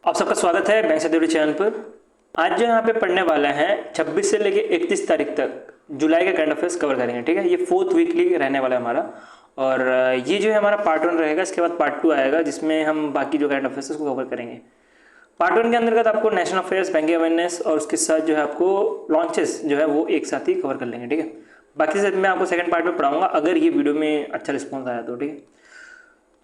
आप सबका स्वागत है बैंक से चैनल पर। आज जो यहाँ पे पढ़ने वाला है 26 से लेके 31 तारीख तक जुलाई का करंट अफेयर्स कवर करेंगे। ठीक है, ये 4th वीकली रहने वाला है हमारा। और ये जो है हमारा पार्ट 1 रहेगा। इसके बाद पार्ट 2 आएगा जिसमें हम बाकी जो करंट अफेयर्स को कवर करेंगे। पार्ट 1 के अंतर्गत आपको नेशनल अफेयर्स, बैंकिंग अवेयरनेस और उसके साथ जो है आपको लॉन्चेस जो है वो एक साथ ही कवर कर लेंगे। ठीक है, बाकी से मैं आपको सेकंड पार्ट में पढ़ाऊंगा अगर ये वीडियो में अच्छा रिस्पॉन्स आया तो। ठीक है,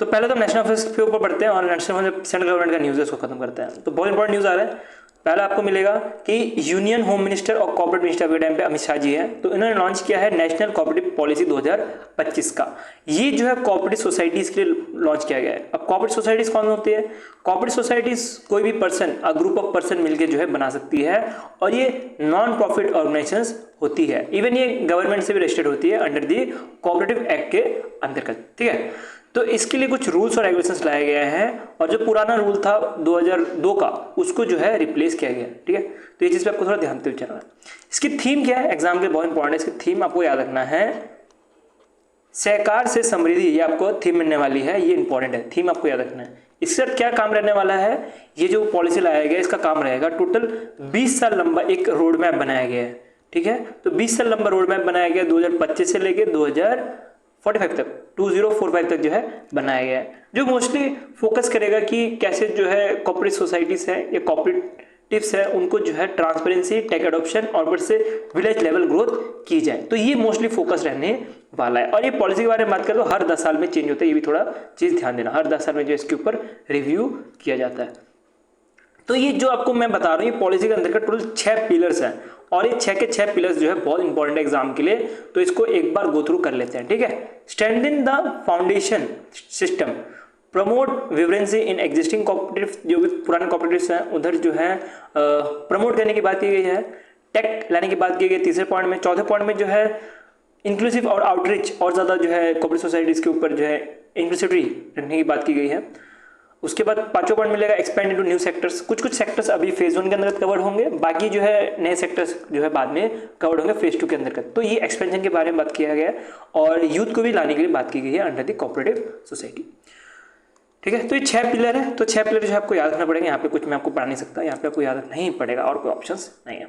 तो पहले तो नेशनल अफेयर्स के ऊपर पढ़ते हैं और नेशनल सेंट्रल गवर्नमेंट का न्यूज़ है उसको खत्म करते हैं। तो बहुत इंपॉर्टेंट न्यूज़ आ रहा है। पहला आपको मिलेगा कि यूनियन होम मिनिस्टर और कॉर्पोरेट मिनिस्टर के टाइम पे अमित शाह जी हैं, तो इन्होंने लॉन्च किया है नेशनल कोऑपरेटिव पॉलिसी 2025 का। ये जो है कोऑपरेटिव सोसाइटीज के लिए लॉन्च किया गया है। अब कोऑपरेटिव सोसाइटीज कौन होती है? कोऑपरेटिव सोसाइटीज कोई भी person, a group of person मिलकर जो है बना सकती है और ये नॉन प्रॉफिट ऑर्गेनाइजेशंस होती है। इवन ये गवर्नमेंट से भी रजिस्टर्ड होती है अंडर दी कोऑपरेटिव एक्ट के अंतर्गत। ठीक है, तो इसके लिए कुछ रूल्स और रेगुलेशंस लाए गए हैं और जो पुराना रूल था 2002 का उसको जो है रिप्लेस किया गया। ठीक है, तो ये चीज़ पे आपको थोड़ा ध्यान देते चलना है। इसकी थीम क्या है? एग्जाम के बहुत इंपॉर्टेंट है। इसकी थीम आपको याद रखना है, सहकार से समृद्धि। ये आपको थीम मिलने वाली है, ये इंपॉर्टेंट है, थीम आपको याद रखना है। इसके साथ क्या काम रहने वाला है? ये जो पॉलिसी लाया गया इसका काम रहेगा टोटल 20 साल लंबा एक रोड मैप बनाया गया है। ठीक है, तो 20 साल लंबा रोड मैप बनाया गया 2025 से लेकर 2045 तक, 2045 तक जो है बनाया गया है, जो मोस्टली फोकस करेगा कि कैसे जो है कॉर्पोरेट सोसाइटीज है या कॉर्पोरेटिव्स है उनको जो है ट्रांसपेरेंसी, टेक एडॉप्शन और ऊपर से विलेज लेवल ग्रोथ की जाए। तो ये मोस्टली फोकस रहने वाला है। और ये पॉलिसी के बारे में बात करें तो हर 10 साल में चेंज होता है, ये भी थोड़ा चीज ध्यान देना। हर 10 साल में जो इसके ऊपर रिव्यू किया जाता है। तो ये जो आपको मैं बता रहा हूँ ये पॉलिसी के अंदर का टोटल 6 पिलर्स हैं और ये 6 के 6 पिलर्स जो है बहुत इंपॉर्टेंट है एग्जाम के लिए, तो इसको एक बार गो थ्रू कर लेते हैं। ठीक है, strengthen the foundation system, promote vibrancy in existing cooperative, जो भी पुराने कोऑपरेटिव्स हैं उधर जो है प्रमोट करने की बात की गई है। टेक लाने की बात की गई तीसरे पॉइंट में। चौथे पॉइंट में जो है इंक्लूसिव और आउटरीच और ज़्यादा जो है कोऑपरेटिव सोसाइटीज़ के ऊपर जो है इंक्लूसिविटी रखने की बात की गई है। उसके बाद 5वां पॉइंट मिलेगा एक्सपेंड इनटू न्यू सेक्टर्स। कुछ सेक्टर्स अभी फेज 1 के अंदर कवर होंगे, बाकी जो है नए सेक्टर्स जो है बाद में कवर होंगे फेज 2 के अंतर्गत। तो ये एक्सपेंशन के बारे में बात किया गया है और यूथ को भी लाने के लिए बात की गई है अंडर द कोऑपरेटिव सोसाइटी। ठीक है, तो ये 6 पिलर है। तो 6 पिलर जो है आपको याद रखना पड़ेगा। यहाँ पे कुछ मैं आपको पढ़ा नहीं सकता, यहाँ पे आपको याद रखना ही पड़ेगा और कोई ऑप्शन नहीं है।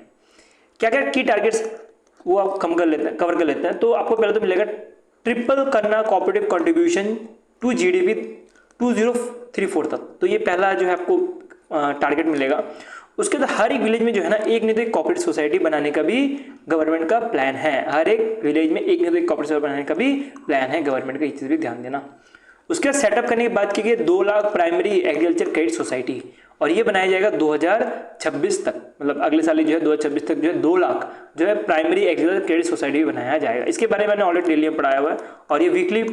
क्या क्या की टारगेट्स वो आप कवर कर लेते हैं। तो आपको पहले तो मिलेगा ट्रिपल करना कोऑपरेटिव कंट्रीब्यूशन टू जीडीपी 2034 तक। तो ये पहला जो है आपको टारगेट मिलेगा। उसके बाद हर एक विलेज में जो है ना एक नहीं तो एक कोऑपरेटिव सोसाइटी बनाने का भी गवर्नमेंट का प्लान है। हर एक विलेज में एक नहीं तो एक कोऑपरेटिव सोसाइटी बनाने का भी प्लान है गवर्नमेंट का, ये चीज़ भी ध्यान देना। उसके बाद सेटअप करने की बात की गई 2 lakh primary agriculture credit society और ये बनाया जाएगा 2026 तक, मतलब अगले साल ही जो है 2026 तक जो है 2 लाख जो है प्राइमरी एग्रीकल्चर क्रेडिट सोसाइटी बनाया जाएगा। इसके बारे में मैंने ऑलरेडी डेली में पढ़ाया हुआ है और ये वीकली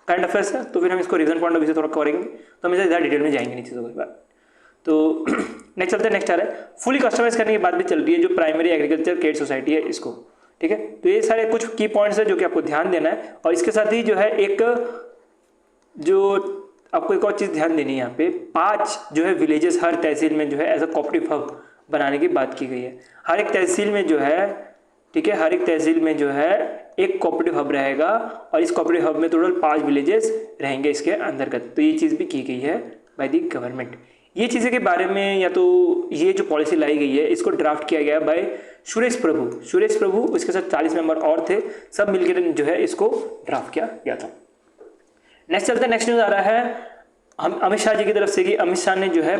करंट अफेयर्स है, तो फिर हम इसको रीजन पॉइंट ऑफ व्यू से थोड़ा करेंगे, तो हम इसे ज़्यादा डिटेल में जाएंगे नहीं चीज़ों के बाद। तो नेक्स्ट चलते हैं। नेक्स्ट आ रहा है फुली कस्टमाइज करने की बात भी चल रही है जो प्राइमरी एग्रीकल्चर क्रेडिट सोसाइटी है इसको। ठीक है, तो ये सारे कुछ की पॉइंट्स है जो कि आपको ध्यान देना है। और इसके साथ ही जो है एक जो आपको एक और चीज़ ध्यान देनी है, यहाँ पे 5 जो है विलेजेस हर तहसील में जो है एज अ कोऑपरेटिव हब बनाने की बात की गई है। हर एक तहसील में जो है, ठीक है, हर एक तहसील में जो है एक कोऑपरेटिव हब रहेगा और इस कोऑपरेटिव हब में टोटल 5 विलेजेस रहेंगे इसके अंतर्गत। तो ये चीज़ भी की गई है बाय द गवर्नमेंट। ये चीज़ें के बारे में या तो ये जो पॉलिसी लाई गई है इसको ड्राफ्ट किया गया बाय सुरेश प्रभु, उसके साथ 40 मेंबर और थे, सब मिलकर जो है इसको ड्राफ्ट किया गया था। नेक्स्ट चलते हैं। नेक्स्ट न्यूज़ आ रहा है अमित शाह जी की तरफ से कि अमित शाह ने जो है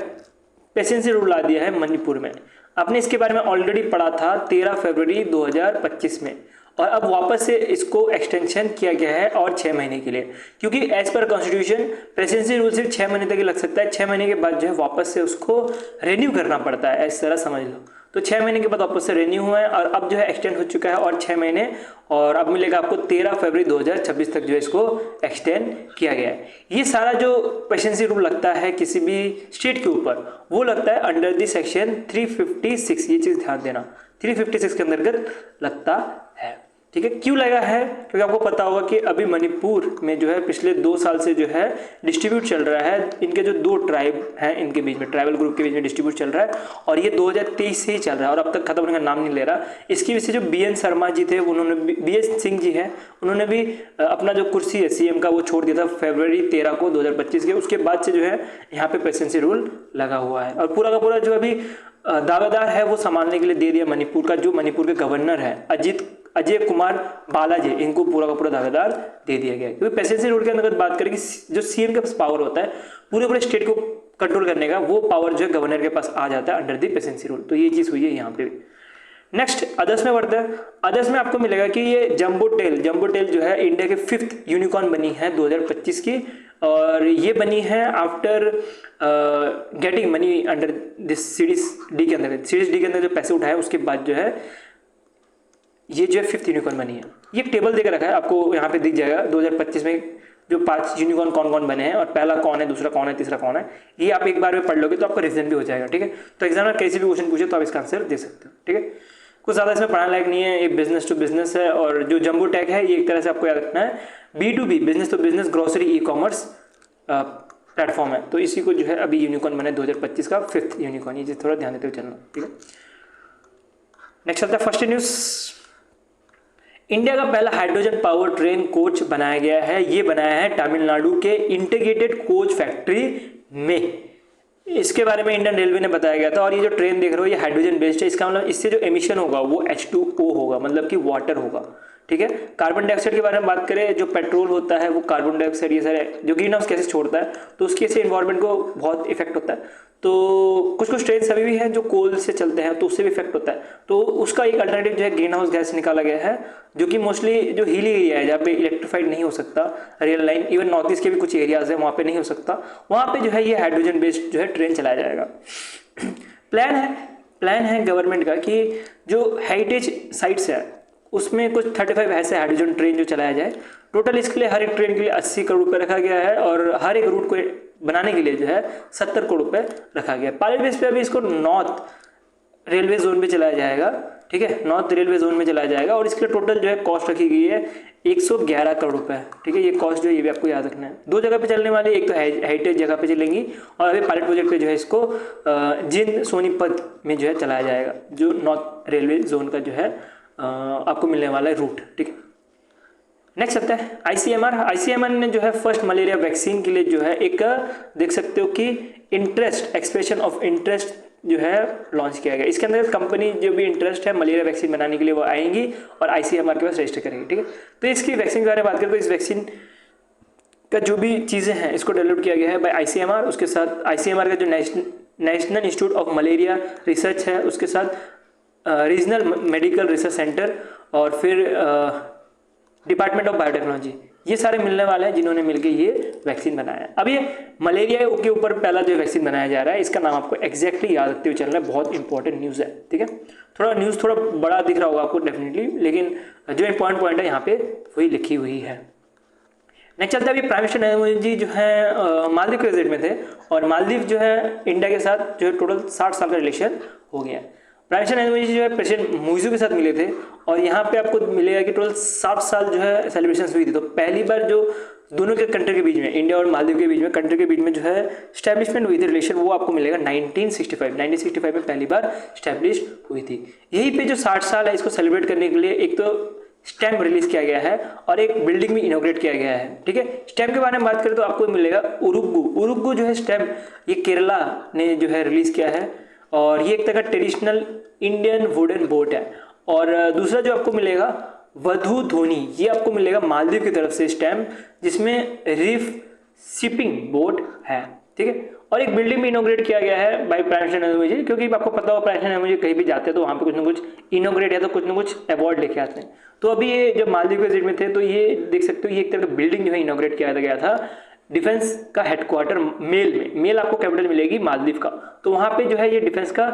पेशेंसी रूल ला दिया है मणिपुर में। आपने इसके बारे में ऑलरेडी पढ़ा था 13 फरवरी 2025 में और अब वापस से इसको एक्सटेंशन किया गया है और 6 महीने के लिए, क्योंकि as per constitution presidency rule सिर्फ 6 महीने तक ही लग सकता है। 6 महीने के बाद जो है वापस से उसको रिन्यू करना पड़ता है, इस तरह समझ लो। तो 6 महीने के बाद वापस से रिन्यू हुआ है और अब जो है एक्सटेंड हो चुका है और 6 महीने, और अब मिलेगा आपको 13 फरवरी 2026 तक जो है इसको एक्सटेंड किया गया है। ये सारा जो प्रेसिडेंसी रूल लगता है किसी भी स्टेट के ऊपर वो लगता है अंडर दी सेक्शन 356। ये चीज़ ध्यान देना, 356 के अंतर्गत लगता है। ठीक है। क्यों लगा है? क्योंकि आपको पता होगा कि अभी मणिपुर में जो है पिछले 2 साल से जो है डिस्ट्रीब्यूट चल रहा है, इनके जो 2 ट्राइब हैं इनके बीच में, ट्राइबल ग्रुप के बीच में डिस्ट्रीब्यूट चल रहा है, और ये 2023 से ही चल रहा है और अब तक खत्म होने का नाम नहीं ले रहा। इसकी वजह से जो BN शर्मा जी थे, उन्होंने BS सिंह जी हैं, उन्होंने भी अपना जो कुर्सी है CM का वो छोड़ दिया था फरवरी 13 को 2025 के। उसके बाद से जो है यहाँ पे प्रेसिडेंसी रूल लगा हुआ है और पूरा का पूरा जो अभी दावेदार है वो संभालने के लिए दे दिया मणिपुर का, जो मणिपुर के गवर्नर है अजय कुमार बालाजी, इनको पूरा का पूरा दावेदार दे दिया गया है। क्योंकि प्रेसिडेंसी रूल के अंतर्गत बात करें कि जो CM के पास पावर होता है पूरे पूरे स्टेट को कंट्रोल करने का, वो पावर जो है गवर्नर के पास आ जाता है अंडर द प्रेसिडेंसी रूल। तो ये चीज़ हुई है यहाँ पे भी। नेक्स्ट अदर्स में बढ़ता है। अदर्स में आपको मिलेगा कि ये जंबो टेल जो है इंडिया के 5th यूनिकॉर्न बनी है 2025 की, और ये बनी है after getting money under this series D के अंदर। सीरीज डी के अंदर जो पैसे उठाए उसके बाद जो है ये जो है 5th यूनिकॉर्न बनी है। ये एक टेबल देकर रखा है, आपको यहाँ पे दिख जाएगा 2025 में जो 5 यूनिकॉर्न कौन कौन बने हैं और पहला कौन है, दूसरा कौन है, तीसरा कौन है। ये आप एक बार में पढ़ लोगे तो आपका रिवीजन भी हो जाएगा, ठीक है। तो एग्जाम में कैसे भी क्वेश्चन पूछे तो आप इसका आंसर दे सकते हो, ठीक है। कुछ ज़्यादा इसमें पढ़ाने लायक नहीं है, ये बिजनेस टू बिजनेस है। और जो जंबो टैग है ये एक तरह से आपको याद रखना है B2B, business to business grocery e-commerce platform है। तो इसी को जो है अभी यूनिकॉर्न बना है 2025 का 5th यूनिकॉर्न, ये चीज़ थोड़ा ध्यान देते हुए चलना, ठीक है। नेक्स्ट आता है फर्स्ट न्यूज़। इंडिया का पहला हाइड्रोजन पावर ट्रेन कोच बनाया गया है। ये बनाया है तमिलनाडु के इंटीग्रेटेड कोच फैक्ट्री में। इसके बारे में इंडियन रेलवे ने बताया गया था। और ये जो ट्रेन देख रहे हो ये हाइड्रोजन बेस्ड है। इसका मतलब इससे जो एमिशन होगा वो H2O होगा, मतलब कि वाटर होगा, ठीक है। कार्बन डाइऑक्साइड के बारे में बात करें, जो पेट्रोल होता है वो कार्बन डाइऑक्साइड ये सारे जो ग्रीन हाउस गैसेस छोड़ता है, तो उसके से इन्वायरमेंट को बहुत इफेक्ट होता है। तो कुछ कुछ ट्रेन अभी भी हैं जो कोल से चलते हैं तो उससे भी इफेक्ट होता है। तो उसका एक अल्टरनेटिव जो है ग्रीन हाउस गैस निकाला गया है, जो कि मोस्टली जो हिली एरिया है जहाँ पे इलेक्ट्रीफाइड नहीं हो सकता rail line, even north east के भी कुछ एरियाज है वहाँ पे नहीं हो सकता, वहाँ पे जो है ये हाइड्रोजन बेस्ड जो है ट्रेन चलाया जाएगा। प्लान है गवर्नमेंट का कि जो हेरिटेज साइट्स है उसमें कुछ 35 ऐसे हाइड्रोजन ट्रेन जो चलाया जाए। टोटल इसके लिए हर एक ट्रेन के लिए 80 करोड़ रुपये रखा गया है और हर एक रूट को बनाने के लिए जो है 70 करोड़ रुपये रखा गया है। पायलट बेस पे अभी इसको नॉर्थ रेलवे जोन में चलाया जाएगा, ठीक है, नॉर्थ रेलवे जोन में चलाया जाएगा। और इसके लिए टोटल जो है कॉस्ट रखी गई है 111 करोड़ रुपये, ठीक है। ये कॉस्ट जो है ये भी आपको याद रखना है। 2 जगह पे चलने वाली, एक तो हेरिटेज जगह पे चलेंगी और अभी पायलट प्रोजेक्ट पे जो है इसको जिंद सोनीपत में जो है चलाया जाएगा, जो नॉर्थ रेलवे जोन का जो है आपको मिलने वाला है रूट, ठीक है। नेक्स्ट आता है ICMR ने जो है फर्स्ट मलेरिया वैक्सीन के लिए जो है एक देख सकते हो कि एक्सप्रेशन ऑफ इंटरेस्ट जो है लॉन्च किया गया। इसके अंदर कंपनी जो भी इंटरेस्ट है मलेरिया वैक्सीन बनाने के लिए वो आएंगी और ICMR के पास रजिस्टर करेंगी, ठीक है। तो इसकी वैक्सीन के बारे में बात करें तो इस वैक्सीन का जो भी चीज़ें हैं इसको डेवलप किया गया है बाय ICMR। उसके साथ ICMR का जो national institute of malaria research है, उसके साथ रीजनल मेडिकल रिसर्च सेंटर और फिर डिपार्टमेंट ऑफ बायोटेक्नोलॉजी, ये सारे मिलने वाले हैं जिन्होंने मिलकर ये वैक्सीन बनाया है। अब ये मलेरिया के ऊपर पहला जो वैक्सीन बनाया जा रहा है, इसका नाम आपको एग्जैक्टली याद रखते हुए चलना है, बहुत इंपॉर्टेंट न्यूज़ है, ठीक है। थोड़ा न्यूज़ थोड़ा बड़ा दिख रहा होगा आपको डेफिनेटली, लेकिन जो इंपॉर्टेंट पॉइंट है यहाँ पे वही लिखी हुई है। नेक्स्ट चलते हैं, अभी प्राइम मिनिस्टर नरेंद्र मोदी जी जो है मालदीव के विजिट में थे और मालदीव जो है इंडिया के साथ जो है टोटल 60 साल का रिलेशन हो गया है। प्राइम मिनिस्टर नरेंद्र मोदी जी जो है प्रेसिडेंट मुइज़ू के साथ मिले थे और यहाँ पे आपको मिलेगा कि टोटल 60 साल जो है सेलिब्रेशन हुई थी। तो पहली बार जो दोनों के कंट्री के बीच में, इंडिया और मालदीव के बीच में, कंट्री के बीच में जो है स्टैब्लिशमेंट हुई थी रिलेशन, वो आपको मिलेगा 1965 में पहली बार स्टैब्लिश हुई थी। यहीं पे जो 60 साल है इसको सेलिब्रेट करने के लिए एक तो स्टैम्प रिलीज किया गया है और एक बिल्डिंग भी इनॉग्रेट किया गया है, ठीक है। स्टैम्प के बारे में बात करें तो आपको मिलेगा उरुग्गु जो है स्टैम्प, ये केरला ने जो है रिलीज किया है और ये एक तरह का ट्रेडिशनल इंडियन वुडन बोट है। और दूसरा जो आपको मिलेगा वधु धोनी, ये आपको मिलेगा मालदीव की तरफ से स्टैम्प, जिसमें रिफ शिपिंग बोट है, ठीक है। और एक बिल्डिंग भी इनॉग्रेट किया गया है by prime minister Narendra Modi ji, क्योंकि आपको पता होगा प्राइम मिनिस्टर नरेंद्र मोदी कहीं भी जाते हैं तो वहाँ पे कुछ ना कुछ इनॉग्रेट या तो कुछ ना कुछ अवार्ड लेके आते हैं। तो अभी ये जब मालदीव के विजिट में थे तो ये देख सकते हो ये एक तरह का बिल्डिंग जो है इनॉग्रेट किया गया था डिफेंस का हेडक्वार्टर मेल आपको कैपिटल मिलेगी मालदीव का। तो वहाँ पे जो है ये डिफेंस का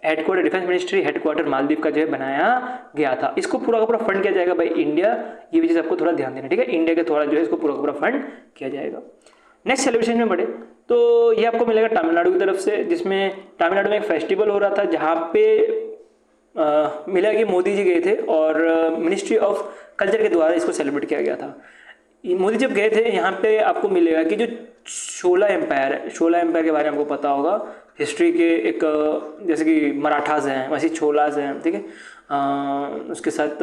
headquarter, defence ministry headquarter Maldives का जो है बनाया गया था। इसको पूरा का पूरा फंड किया जाएगा बाय इंडिया, ये भी चीज़ आपको थोड़ा ध्यान देना, ठीक है। इंडिया के थोड़ा जो है इसको पूरा का पूरा फंड किया जाएगा। नेक्स्ट सेलिब्रेशन में बढ़े तो ये आपको मिलेगा तमिलनाडु की तरफ से, जिसमें तमिलनाडु में एक फेस्टिवल हो रहा था जहाँ पे मिला कि मोदी जी गए थे और मिनिस्ट्री ऑफ कल्चर के द्वारा इसको सेलिब्रेट किया गया था। मोदी जब गए थे यहाँ पे आपको मिलेगा कि जो शोला एम्पायर है, शोला एम्पायर के बारे में आपको पता होगा, हिस्ट्री के एक जैसे कि मराठाज हैं, वैसे छोलाज हैं, ठीक है, उसके साथ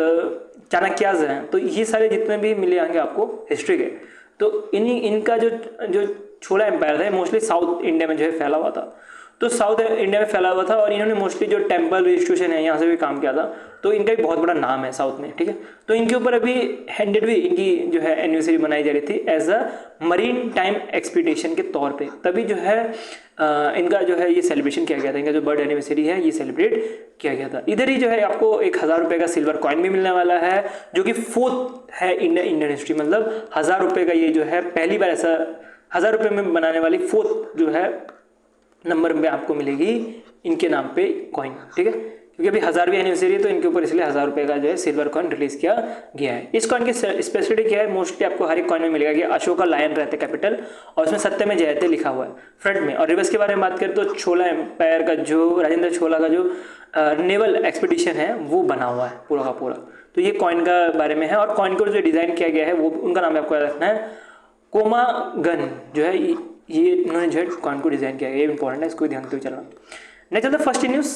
चाणक्याज हैं, तो ये सारे जितने भी मिले होंगे आपको हिस्ट्री के, तो इनका जो छोला एम्पायर था मोस्टली साउथ इंडिया में जो है फैला हुआ था। तो साउथ इंडिया में फैला हुआ था और इन्होंने मोस्टली जो टेम्पल रजिस्ट्रेशन है यहाँ से भी काम किया था, तो इनका भी बहुत बड़ा नाम है साउथ में, ठीक है। तो इनके ऊपर अभी 100वीं इनकी जो है एनिवर्सरी मनाई जा रही थी as a maritime expedition के तौर पे, तभी जो है इनका जो है ये सेलिब्रेशन किया गया था, इनका जो बर्थ एनिवर्सरी है ये सेलिब्रेट किया गया था। इधर ही जो है आपको 1000 रुपये का सिल्वर कॉइन भी मिलने वाला है, जो कि 4th है इंडियन हिस्ट्री, मतलब 1000 रुपये का ये जो है पहली बार ऐसा 1000 रुपये में बनाने वाली 4th जो है नंबर में आपको मिलेगी इनके नाम पे कॉइन, ठीक है, क्योंकि अभी 1000वीं एनिवर्सरी है तो इनके ऊपर इसलिए 1000 रुपये का जो है सिल्वर कॉइन रिलीज किया गया है। इस कॉइन की स्पेशलिटी क्या है, मोस्टली आपको हर एक कॉइन में मिलेगा कि अशोका लायन रहते कैपिटल और उसमें सत्य में जयते लिखा हुआ है फ्रंट में। और रिवर्स के बारे में बात करें तो छोला एम्पायर का जो राजेंद्र छोला का जो नेवल एक्सपीडिशन है वो बना हुआ है पूरा का पूरा, तो ये कॉइन का बारे में है। और कॉइन को जो डिज़ाइन किया गया है वो उनका नाम आपको याद रखना है, कोमागन जो है ये उन्होंने जो है कॉइन को डिजाइन किया गया, ये इंपॉर्टेंट है, इसको ध्यान से चलना। नेक्स्ट चलते फर्स्ट न्यूज,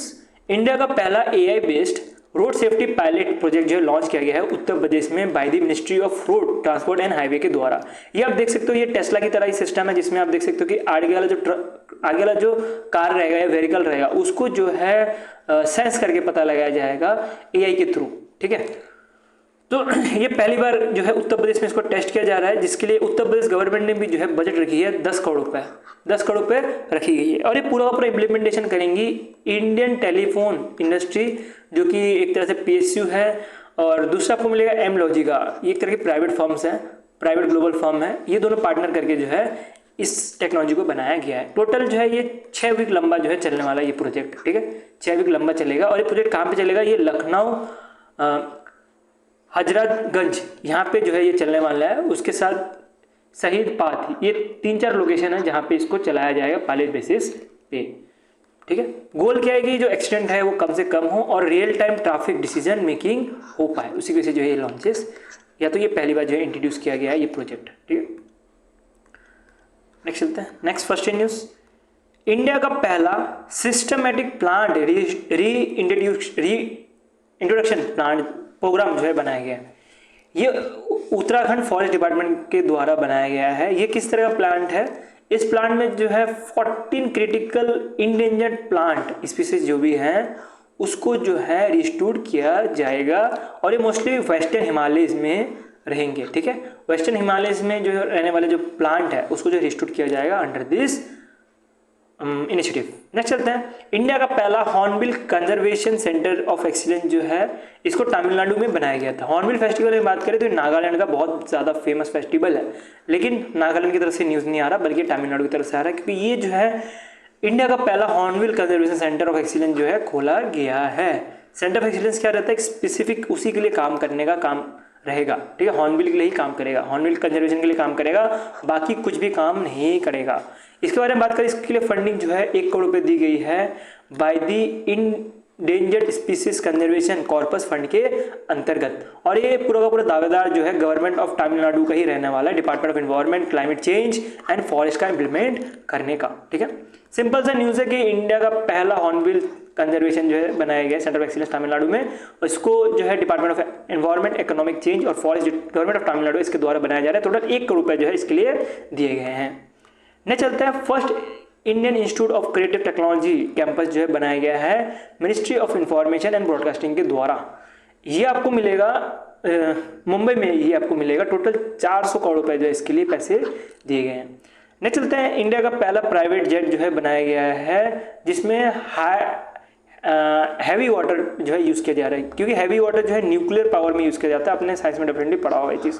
इंडिया का पहला AI based road safety pilot project जो है लॉन्च किया गया है उत्तर प्रदेश में by the ministry of road transport and highway के द्वारा। ये आप देख सकते हो ये टेस्ला की तरह ही सिस्टम है, जिसमें आप देख सकते हो कि आगे वाला जो कार रहेगा या व्हीकल रहेगा उसको जो है सेंस करके पता लगाया जाएगा AI के थ्रू, ठीक है। तो ये पहली बार जो है उत्तर प्रदेश में इसको टेस्ट किया जा रहा है, जिसके लिए उत्तर प्रदेश गवर्नमेंट ने भी जो है बजट रखी है 10 करोड़ रुपए, 10 करोड़ रुपए रखी गई है। और ये पूरा पूरा इम्प्लीमेंटेशन करेंगी इंडियन टेलीफोन इंडस्ट्री, जो कि एक तरह से PSU है, और दूसरा आपको मिलेगा एमलॉजिका, ये एक तरह की प्राइवेट फर्म्स हैं, प्राइवेट ग्लोबल फर्म है, ये दोनों पार्टनर करके जो है इस टेक्नोलॉजी को बनाया गया है। टोटल जो है ये 6 वीक लंबा जो है चलने वाला ये प्रोजेक्ट, ठीक है, 6 वीक लंबा चलेगा। और ये प्रोजेक्ट कहाँ पे चलेगा, ये लखनऊ हजरतगंज यहाँ पे जो है ये चलने वाला है, उसके साथ शहीद पाथ, ये 3-4 लोकेशन है जहाँ पे इसको चलाया जाएगा पायलट बेसिस पे, ठीक है। गोल क्या है कि जो एक्सीडेंट है वो कम से कम हो और real time traffic decision making हो पाए, उसी वजह से जो है ये लॉन्चेस, या तो ये पहली बार जो है इंट्रोड्यूस किया गया है ये प्रोजेक्ट, ठीक है। नेक्स्ट चलते हैं, नेक्स्ट फर्स्ट न्यूज, इंडिया का पहला systematic plant introduction plant program जो है बनाया गया है, ये उत्तराखंड फॉरेस्ट डिपार्टमेंट के द्वारा बनाया गया है। ये किस तरह का प्लांट है, इस प्लांट में जो है 14 क्रिटिकल इंडेंजर्ड प्लांट स्पीसीज जो भी हैं उसको जो है रिस्टोर किया जाएगा, और ये मोस्टली वेस्टर्न हिमालयज में रहेंगे, ठीक है। वेस्टर्न हिमालयज में जो रहने वाले जो प्लांट है उसको जो रिस्टोर किया जाएगा अंडर दिस इनिशिएटिव। नेक्स्ट चलते हैं, इंडिया का पहला hornbill conservation centre of excellence जो है इसको तमिलनाडु में बनाया गया था। हॉर्नबिल फेस्टिवल की बात करें तो नागालैंड का बहुत ज़्यादा फेमस फेस्टिवल है, लेकिन नागालैंड की तरफ से न्यूज़ नहीं आ रहा बल्कि तमिलनाडु की तरफ से आ रहा है, क्योंकि ये जो है इंडिया का पहला hornbill conservation centre of excellence जो है खोला गया है। सेंटर ऑफ एक्सीलेंस क्या रहता है, स्पेसिफिक उसी के लिए काम करने का काम रहेगा, ठीक है, हॉर्नबिल के लिए ही काम करेगा, हॉर्नबिल कंजर्वेशन के लिए काम करेगा, बाकी कुछ भी काम नहीं करेगा। इसके बारे में बात करें, इसके लिए फंडिंग जो है 1 करोड़ रुपए दी गई है by the endangered species conservation corpus fund के अंतर्गत, और ये पूरा का पूरा दावेदार जो है गवर्नमेंट ऑफ तमिलनाडु का ही रहने वाला है, department of environment, climate change and forest का इंप्लीमेंट करने का, ठीक है। सिंपल सा न्यूज़ है कि इंडिया का पहला हॉर्नबिल कंजर्वेशन जो है बनाया गया सेंटर ऑफ एक्सीलेंस तमिलनाडु में, इसको जो है department of environment, economic change और फॉरेस्ट गवर्नमेंट ऑफ तमिलनाडु इसके द्वारा बनाया जा रहा है। टोटल 1 करोड़ रुपए जो है इसके लिए दिए गए हैं। नेक्स्ट चलते हैं, first Indian institute of creative technology campus जो है बनाया गया है ministry of information and broadcasting के द्वारा। ये आपको मिलेगा मुंबई में, ये आपको मिलेगा। टोटल 400 करोड़ रुपए जो है इसके लिए पैसे दिए गए हैं। नेक्स्ट चलते हैं, इंडिया का पहला प्राइवेट जेट जो है बनाया गया है जिसमें हैवी वाटर जो है यूज़ किया जा रहा है, क्योंकि हैवी वाटर जो है न्यूक्लियर पावर में यूज़ किया जाता है, अपने साइंस में डेफिनेटली पढ़ा हुआ है चीज़।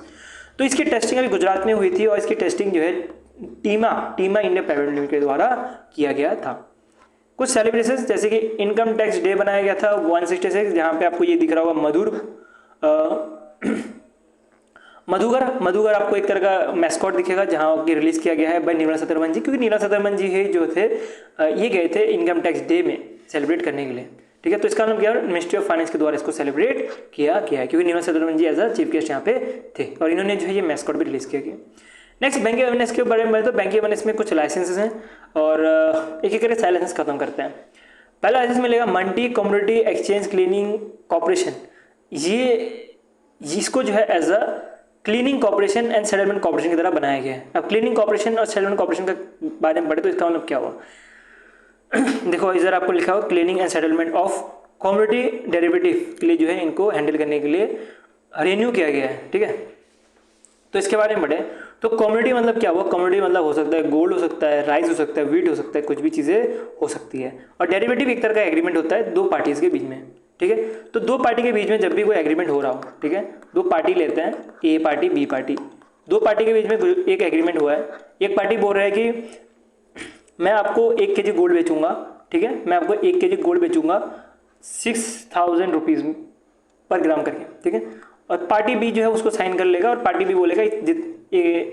तो इसकी टेस्टिंग अभी गुजरात में हुई थी और इसकी टेस्टिंग जो है टीमा इंडिया प्राइवेट लिमिटेड के द्वारा किया गया था। कुछ सेलिब्रेशन जैसे कि इनकम टैक्स डे बनाया गया था 166, जहाँ पे आपको ये दिख रहा होगा मधुगर आपको एक तरह का मैस्कॉट दिखेगा, जहाँ की रिलीज किया गया है बाय निर्मला सीतारमण जी, क्योंकि निर्मला सीतारमण जी ही जो थे ये गए थे इनकम टैक्स डे में सेलिब्रेट करने के लिए, ठीक है। तो इसका नाम क्या है, मिनिस्ट्री ऑफ फाइनेंस के द्वारा इसको सेलिब्रेट किया गया है, क्योंकि Nirmala Sitharaman ji as a chief guest यहाँ पे थे और इन्होंने जो है ये मैस्कॉट भी रिलीज किया गया। नेक्स्ट बैंकिंग अवेयरनेस के बारे में, तो बैंकिंग अवेयरनेस में कुछ लाइसेंसेस हैं और एक एक करके लाइसेंस खत्म करते हैं। पहला लाइसेंस मिलेगा multi commodity exchange cleaning corporation. ये इसको जो है as a cleaning corporation and settlement corporation की तरह बनाया गया है। अब क्लीनिंग कॉर्पोरेशन और सेटलमेंट कॉर्पोरेशन के बारे में पढ़े तो इसका मतलब क्या हुआ देखो इधर आपको लिखा हुआ cleaning and settlement of commodity derivative के लिए जो है इनको हैंडल करने के लिए रिन्यू किया गया है, ठीक है। तो इसके बारे में पढ़े तो कमोडिटी मतलब क्या हुआ, कमोडिटी मतलब हो सकता है गोल्ड हो सकता है, राइस हो सकता है, व्हीट हो सकता है, कुछ भी चीज़ें हो सकती है। और डेरिवेटिव एक तरह का एग्रीमेंट होता है दो पार्टीज के बीच में, ठीक है। तो दो पार्टी के बीच में जब भी कोई एग्रीमेंट हो रहा हो, ठीक है, दो पार्टी लेते हैं, ए पार्टी बी पार्टी, दो पार्टी के बीच में एक एग्रीमेंट हुआ है। एक पार्टी बोल रहा है कि मैं आपको 1 kg गोल्ड बेचूंगा, ठीक है, मैं आपको 1 kg गोल्ड बेचूंगा 6000 रुपीज़ पर ग्राम करके, ठीक है। और पार्टी बी जो है उसको साइन कर लेगा और पार्टी बी बोलेगा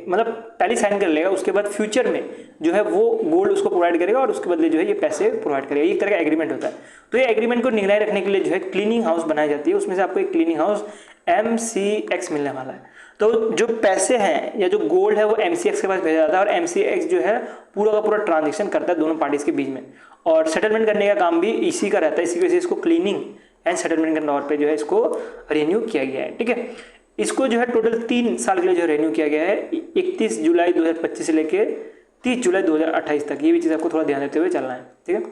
मतलब पहले साइन कर लेगा, उसके बाद फ्यूचर में जो है वो गोल्ड उसको प्रोवाइड करेगा और उसके बदले जो है ये पैसे प्रोवाइड करेगा। एक तरह का एग्रीमेंट होता है। तो ये एग्रीमेंट को निगरानी रखने के लिए जो है क्लीनिंग हाउस बनाई जाती है, उसमें से आपको एक क्लीनिंग हाउस MCX मिलने वाला है। तो जो पैसे हैं या जो गोल्ड है वो MCX के पास भेजा जाता है और MCX जो है पूरा का पूरा ट्रांजेक्शन करता है दोनों पार्टीज के बीच में, और सेटलमेंट करने का काम भी इसी का रहता है। इसी वजह से इसको क्लीनिंग एंड सेटलमेंट के तौर पे जो है इसको रिन्यू किया गया है, ठीक है। इसको जो है टोटल 3 साल के लिए जो रिन्यू किया गया है, 31 जुलाई 2025 से लेके 30 जुलाई 2028 तक। ये भी चीज़ आपको थोड़ा ध्यान देते हुए चलना है, ठीक है।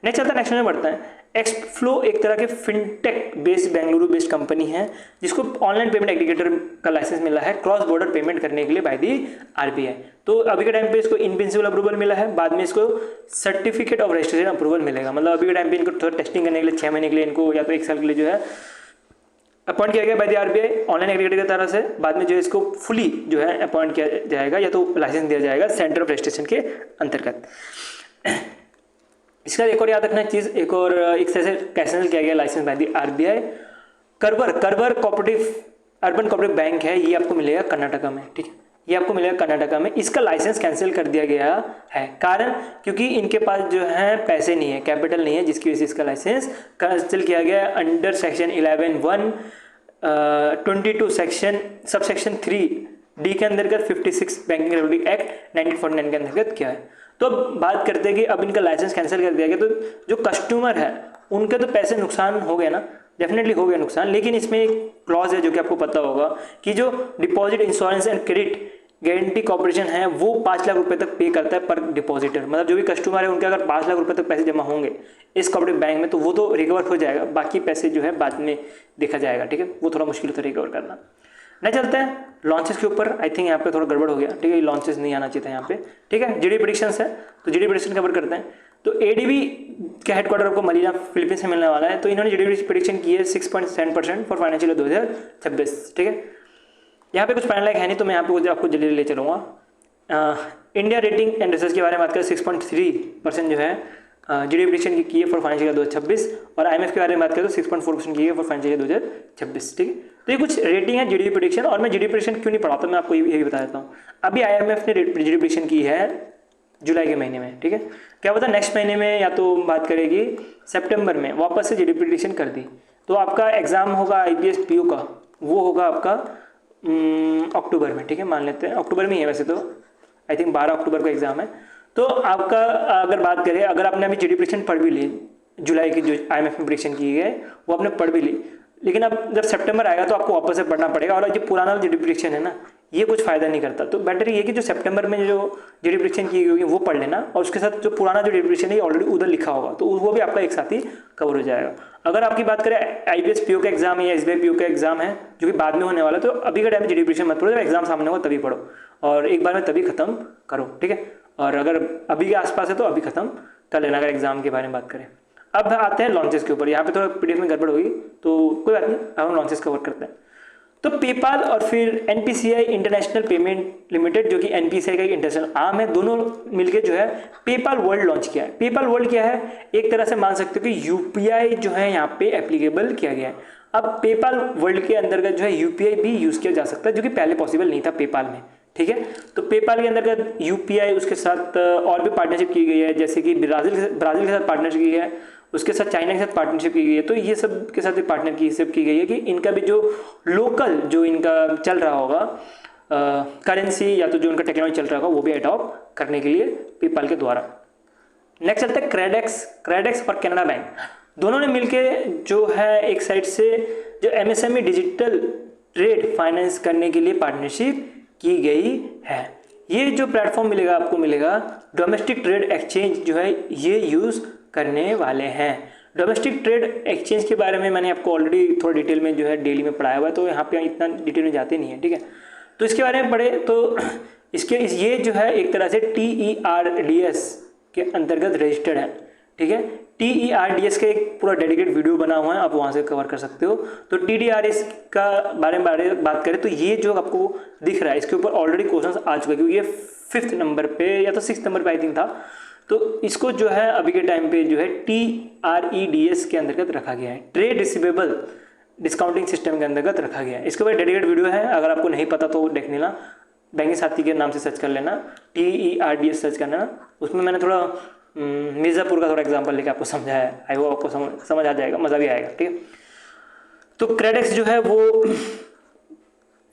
नेक्स्ट चलता है, नेक्स्ट में बढ़ता है। एक्सफ्लो एक तरह K fintech based Bengaluru based company है जिसको ऑनलाइन पेमेंट एग्रीगेटर का लाइसेंस मिला है क्रॉस बॉर्डर पेमेंट करने के लिए बाय दी RBI। तो अभी के टाइम पे इसको इन प्रिंसिपल अप्रूवल मिला है, बाद में इसको सर्टिफिकेट ऑफ रजिस्ट्रेशन अप्रूवल मिलेगा। मतलब अभी के टाइम पे इनको थोड़ा टेस्टिंग करने के लिए 6 महीने के लिए इनको या तो 1 साल के लिए जो है अपॉइंट किया गया bye the RBI online aggregator की तरह से। बाद में जो है इसको फुली जो है अपॉइंट किया जाएगा या तो लाइसेंस दिया जाएगा सेंटर ऑफ रजिस्ट्रेशन के अंतर्गत। इसका एक और याद रखना चीज़, एक और एक से कैंसिल किया गया licence by the RBI। Karwar cooperative urban cooperative bank है, ये आपको मिलेगा कर्नाटका में, ठीक है, ये आपको मिलेगा कर्नाटका में। इसका लाइसेंस कैंसिल कर दिया गया है, कारण क्योंकि इनके पास जो है पैसे नहीं है, कैपिटल नहीं है, जिसकी वजह से इसका लाइसेंस कैंसिल किया गया है under section 11(1)(22) sub section 3D के अंतर्गत 56 बैंकिंग रेगुलेटरी एक्ट 1949 के अंतर्गत किया है। तो अब बात करते हैं कि अब इनका लाइसेंस कैंसिल कर दिया गया, तो जो कस्टमर है उनके तो पैसे नुकसान हो गए ना, डेफिनेटली हो गया नुकसान, लेकिन इसमें एक क्लॉज है जो कि आपको पता होगा कि जो deposit insurance and credit guarantee corporation है वो 5 लाख रुपए तक पे करता है पर डिपॉजिटर। मतलब जो भी कस्टमर है उनके अगर 5 लाख रुपए तक पैसे जमा होंगे इस कॉर्पोरेटिव बैंक में तो वो तो रिकवर हो जाएगा, बाकी पैसे जो है बाद में देखा जाएगा, ठीक है, वो थोड़ा मुश्किल होता है रिकवर करना। नहीं चलते हैं लॉन्चेस के ऊपर। आई थिंक यहाँ पे थोड़ा गड़बड़ हो गया, ठीक है, ये लॉन्चेस नहीं आना चाहिए था यहाँ पे, ठीक है। GDP प्रेडिक्शंस है तो GDP प्रेडिक्शन कवर करते हैं। तो ADB का हेडक्वार्टर आपको मनीला फिलीपींस में मिलने वाला है। तो इन्होंने GDP प्रेडिक्शन की है 6.7% फॉर फाइनेंशियल 2026, ठीक है। यहाँ पे कुछ पढ़ने लायक है नहीं तो मैं यहाँ पे आपको जल्दी ले चलूँगा। इंडिया रेटिंग एंड रिसर्च के बारे में बात करें 6.3% जो है GDP प्रेडिक्शन की है फॉर फाइनेंशियल 2026। और IMF के बारे में बात करें तो 6.4% की है फॉर फाइनेंशियल 2026, ठीक है। तो ये कुछ रेटिंग है GDP प्रेडिक्शन। और मैं GDP प्रेडिक्शन क्यों नहीं पढ़ाता, मैं आपको ये भी बता देता हूँ। अभी IMF ने GDP प्रेडिक्शन की है जुलाई के महीने में, ठीक है, क्या पता नेक्स्ट महीने में या तो बात करेगी सितंबर में वापस से GDP प्रेडिक्शन कर दी तो आपका एग्जाम होगा IPS PO का, वो होगा आपका अक्टूबर में, ठीक है, मान लेते हैं अक्टूबर में ही है वैसे तो, आई थिंक 12 अक्टूबर का एग्जाम है। तो आपका अगर बात करें, अगर आपने अभी GDP प्रेडिक्शन पढ़ भी ली, जुलाई की जो IMF में प्रेडिक्शन की है वो आपने पढ़ भी ली, लेकिन अब जब सितंबर आएगा तो आपको वापस से पढ़ना पड़ेगा। और जो पुराना GDP प्रेडिक्शन है ना ये कुछ फायदा नहीं करता, तो बेटर ये कि जो सितंबर में जो GDP प्रेडिक्शन की गई वो पढ़ लेना और उसके साथ जो पुराना जो GDP प्रेडिक्शन है ऑलरेडी उधर लिखा होगा तो वो भी आपका एक साथ ही कवर हो जाएगा। अगर आपकी बात करें IPS PO का एग्जाम है या SBI PO का एग्जाम है जो कि बाद में होने वाला है, तो अभी का टाइम में GDP प्रेडिक्शन मत पढ़ो, जब एग्जाम सामने होगा तभी पढ़ो और एक बार में तभी खत्म करो, ठीक है। और अगर अभी के आसपास है तो अभी खत्म कर लेना अगर एग्जाम के बारे में बात करें। अब आते हैं लॉन्चेस के ऊपर। यहाँ पे थोड़ा PDF में गड़बड़ होगी तो कोई बात नहीं, अब हम लॉन्चेस कवर करते हैं। तो पेपाल और फिर NPCI इंटरनेशनल पेमेंट लिमिटेड जो कि NPCI का एक इंटरनेशनल आर्म है, दोनों मिलके जो है पेपाल वर्ल्ड लॉन्च किया है। पेपाल वर्ल्ड क्या है, एक तरह से मान सकते हो कि UPI जो है यहाँ पे एप्लीकेबल किया गया है। अब पेपाल वर्ल्ड के अंतर्गत जो है UPI भी यूज़ किया जा सकता है जो कि पहले पॉसिबल नहीं था पेपाल में, ठीक है। तो पेपाल के अंतर्गत UPI उसके साथ और भी पार्टनरशिप की गई है, जैसे कि ब्राज़ील के साथ पार्टनरशिप की है, उसके साथ चाइना के साथ पार्टनरशिप की गई है। तो ये सब के साथ भी पार्टनरशिप की गई है कि इनका भी जो लोकल जो इनका चल रहा होगा करेंसी या तो जो उनका टेक्नोलॉजी चल रहा होगा वो भी अडॉप्ट करने के लिए पेपाल के द्वारा। नेक्स्ट चलता है क्रेडेक्स और कैनरा बैंक, दोनों ने मिलके जो है एक साइड से जो एमएसएमई डिजिटल ट्रेड फाइनेंस करने के लिए पार्टनरशिप की गई है। ये जो प्लेटफॉर्म मिलेगा आपको मिलेगा डोमेस्टिक ट्रेड एक्सचेंज जो है ये यूज़ करने वाले हैं। डोमेस्टिक ट्रेड एक्सचेंज के बारे में मैंने आपको ऑलरेडी थोड़ा डिटेल में जो है डेली में पढ़ाया हुआ है, तो यहाँ पे इतना डिटेल में जाते नहीं है, ठीक है। तो इसके बारे में पढ़े तो ये जो है एक तरह से TERDS के अंतर्गत रजिस्टर्ड है, ठीक है। TERDS का एक पूरा डेडिकेट वीडियो बना हुआ है, आप वहाँ से कवर कर सकते हो। तो TERDS का बारे में बात करें तो ये जो आपको दिख रहा है इसके ऊपर ऑलरेडी क्वेश्चन आ चुका है, क्योंकि ये 5th नंबर पे या तो 6th नंबर पे आई थिंक था। तो इसको जो है अभी के टाइम पे जो है TREDS के अंतर्गत रखा गया है, ट्रेड रिसीवेबल डिस्काउंटिंग सिस्टम के अंतर्गत रखा गया है। इसके ऊपर डेडिकेट वीडियो है, अगर आपको नहीं पता तो देख लेना, बैंकिंग साथी के नाम से सर्च कर लेना, TERDS सर्च करना। उसमें मैंने थोड़ा मिर्ज़ापुर का थोड़ा एग्जांपल लेके आपको समझाया है, आई होप आपको समझ आ जाएगा, मज़ा भी आएगा, ठीक है। तो क्रेडेक्स जो है वो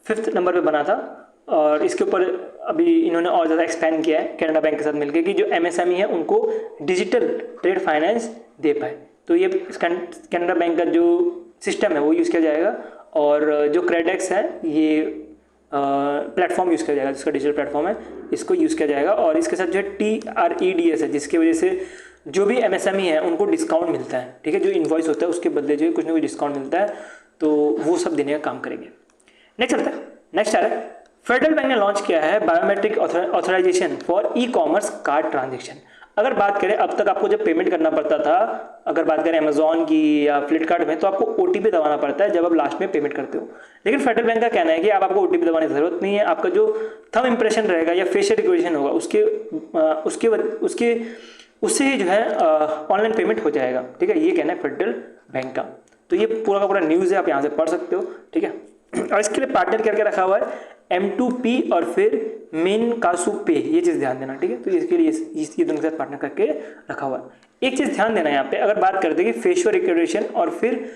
5th नंबर पे बना था और इसके ऊपर अभी इन्होंने और ज़्यादा एक्सपेंड किया है कैनरा बैंक के साथ मिलकर कि जो MSME है उनको डिजिटल ट्रेड फाइनेंस दे पाए। तो ये कैनरा बैंक का जो सिस्टम है वो यूज़ किया जाएगा और जो क्रेडेक्स है ये प्लेटफॉर्म यूज़ किया जाएगा, जिसका डिजिटल प्लेटफॉर्म है इसको यूज़ किया जाएगा। और इसके साथ जो है TREDS है, जिसकी वजह से जो भी MSME है उनको डिस्काउंट मिलता है, ठीक है। जो इन्वॉइस होता है उसके बदले जो कुछ ना कुछ डिस्काउंट मिलता है, तो वो सब देने का काम करेंगे। नेक्स्ट आ रहा है फेडरल बैंक ने लॉन्च किया है biometric authorisation for e-commerce card transaction. अगर बात करें अब तक आपको जब पेमेंट करना पड़ता था, अगर बात करें अमेजॉन की या फ्लिपकार्ट में, तो आपको OTP दबाना पड़ता है जब आप लास्ट में पेमेंट करते हो। लेकिन फेडरल बैंक का कहना है कि अब आपको OTP दबाने की जरूरत नहीं है, आपका जो थंब इंप्रेशन रहेगा या फेशियल रिकग्निशन होगा उससे ही जो है ऑनलाइन पेमेंट हो जाएगा, ठीक है। ये कहना है फेडरल बैंक का। तो ये पूरा का पूरा न्यूज़ है, आप यहाँ से पढ़ सकते हो, ठीक है। और इसके लिए पार्टनर करके रखा हुआ है M2P और फिर मिनकासु पे, ये चीज़ ध्यान देना, ठीक है। तो इसके लिए ये दोनों के साथ पार्टनर करके रखा हुआ है। एक चीज़ ध्यान देना यहाँ पे, अगर बात करते हैं कि फेशियल रिकग्निशन और फिर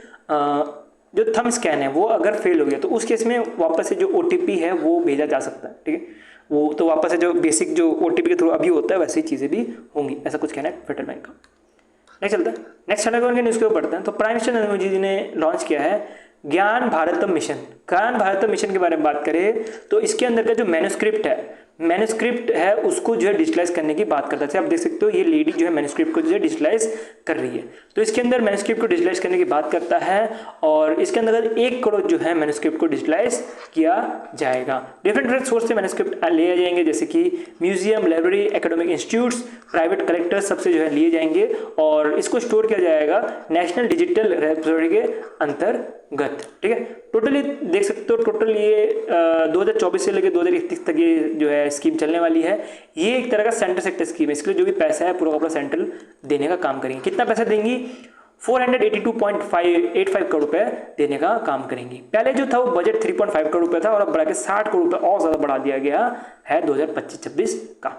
जो थंब स्कैन है वो अगर फेल हो गया तो उस केस में वापस से जो OTP है वो भेजा जा सकता है, ठीक है। वो तो वापस से जो बेसिक जो OTP के थ्रू अभी होता है वैसे ही चीज़ें भी होंगी, ऐसा कुछ कहना है फेडरल बैंक का। नेक्स्ट चलता है, नेक्स्ट उनके न्यूज़ के ऊपर पढ़ते हैं। तो प्राइम मिनिस्टर नरेंद्र मोदी जी ने लॉन्च किया है ज्ञान भारतम मिशन। ज्ञान भारतम मिशन के बारे में बात करें तो इसके अंदर का जो मैन्युस्क्रिप्ट है उसको जो है डिजिटलाइज करने की बात करता है। आप देख सकते हो ये लेडी जो है मैन्युस्क्रिप्ट को जो है डिजिटलाइज कर रही है। तो इसके अंदर मैन्युस्क्रिप्ट को डिजिटलाइज करने की बात करता है और इसके अंदर 1 करोड़ जो है मैन्युस्क्रिप्ट को डिजिटलाइज किया जाएगा। डिफरेंट सोर्स से मैन्युस्क्रिप्ट लिए जाएंगे, जैसे कि museum, library, academic institutes, private collectors सबसे जो है लिए जाएंगे और इसको स्टोर किया जाएगा नेशनल डिजिटल रेपोजिटरी के अंतर्गत, ठीक है। टोटली देख सकते हो, टोटल ये 2024 से लेकर 2031 तक ये जो है स्कीम चलने वाली है। ये एक तरह का सेंट्रल सेक्टर स्कीम है, इसके लिए जो भी पैसा है पूरा सेंट्रल देने का काम करेंगे। कितना पैसा देंगी? 482.85 करोड़ रुपए देने का काम करेंगी। पहले जो था वो बजट 3.5 करोड़ रुपए था और अब बढ़ा के 60 करोड़ रुपए और ज्यादा बढ़ा दिया गया है 2025-26 का।